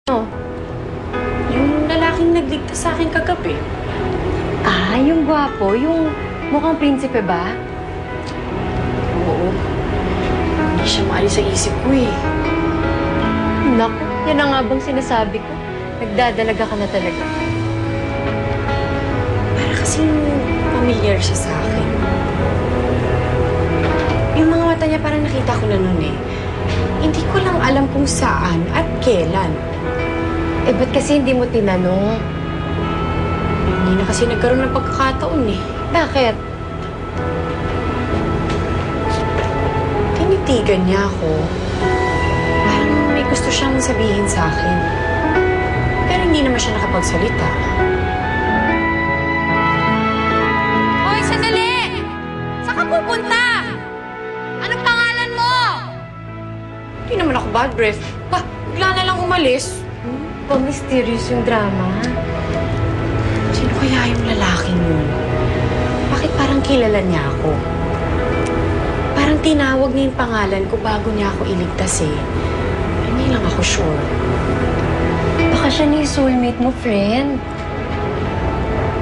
Oh, yung lalaking nagligtas sa akin kagabi. Ah, yung gwapo, yung mukhang prinsipe ba? Oo. Hindi siya maalis sa isip ko eh. Naku, yan ang nga bang sinasabi ko. Nagdadalaga ka na talaga. Para kasing familiar siya sa akin. Yung mga mata niya parang nakita ko na nun eh. Hindi ko lang alam kung saan at kailan. Eh, ba't kasi hindi mo tinanong? Hindi na kasi nagkaroon ng pagkakataon eh. Bakit? Tinitigan niya ako. Parang may gusto siyang sabihin sa akin. Pero hindi naman siya nakapagsalita. Hoy, sandali! Saan ka pupunta? Anong pangalan mo? Hindi naman ako bad breath. Ba, bigla na lang umalis. Pa-mysterious yung drama. Sino kaya yung lalaking yun? Bakit parang kilala niya ako? Parang tinawag niya yung pangalan ko bago niya ako iligtas eh. Hindi lang ako sure. Baka siya na yung soulmate mo, friend.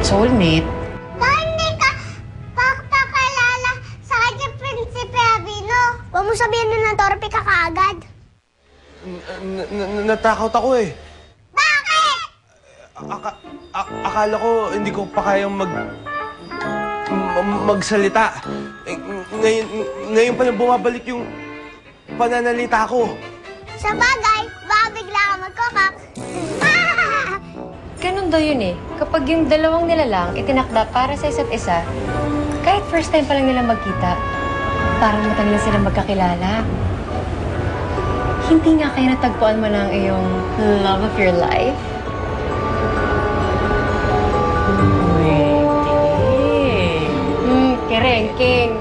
Soulmate? Hindi ka papakilala sa kanya, Prinsipe Avino. Huwag mo sabihin na torpe ka kaagad. Natakot ako eh. Bakit? Akala ko hindi ko pa kayang magsalita. Ngayon pa lang bumabalik yung pananalita ko. Sa bagay, baka bigla ka magkokak. Ganun daw yun eh. Kapag yung dalawang nilalang itinakda para sa isa't isa, kahit first time pa lang nila magkita, parang matagal na silang magkakilala. Hindi nga kayo natagpuan mo ng iyong love of your life? Kerengking.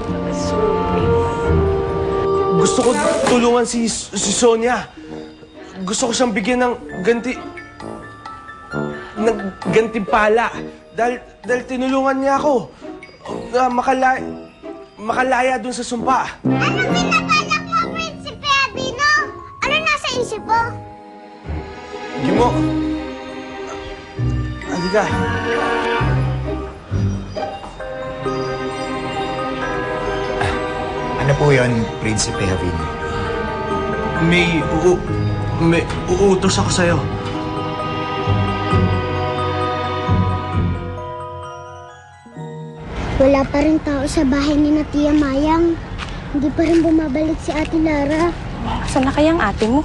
Gusto ko tulungan si Sonia. Gusto ko siyang bigyan ng gantimpala. Dahil tinulungan niya ako na makalaya dun sa sumpa. Anong pinabalak mo, Prinsipe Avino? Ano nasa isip mo? Gimo. Halika. Ano po yun, Prinsipe Avino? May uutos ako sa'yo. Wala pa rin tao sa bahay ni Tia Mayang. Hindi pa rin bumabalik si Ate Lara. Saan na kayang ate mo?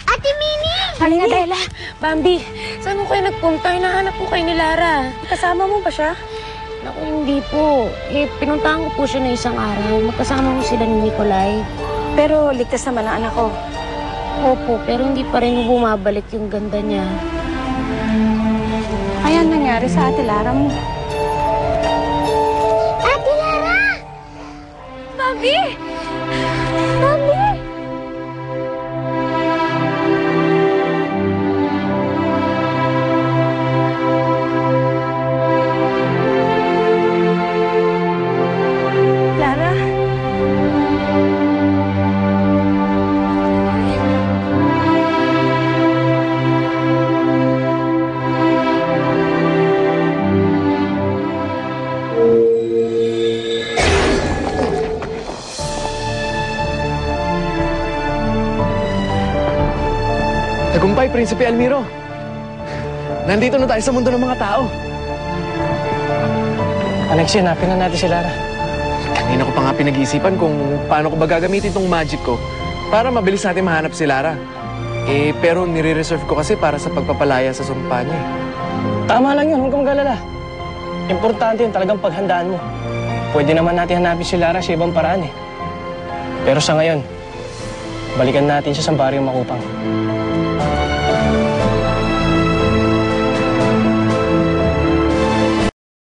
Ate Mini! Halika, Dela. Bambi, saan mo kayo nagpunta? Hinahanap po kayo ni Lara. Kasama mo ba siya? Naku, hindi po. Pinuntahan ko po siya na isang araw. Magkasama ko sila ni Nicolay. Pero ligtas naman ang anak ko. Opo, pero hindi pa rin bumabalik yung ganda niya. Kaya nangyari sa ate Lara mo. Ate Lara! Bambi! Mami! Lara? Tagumpay, Prinsipe Almiro. Nandito na tayo sa mundo ng mga tao. Alex, hanapin na natin si Lara. Kanina ko pa nga pinag-iisipan kung paano ko ba gagamitin tong magic ko para mabilis natin mahanap si Lara. Pero nire-reserve ko kasi para sa pagpapalaya sa sumpa niya. Tama lang yun, huwag kang mag-alala. Importante yun, talagang paghandaan mo. Pwede naman natin hanapin si Lara sa ibang paraan eh. Pero sa ngayon, balikan natin siya sa baryong Makupang.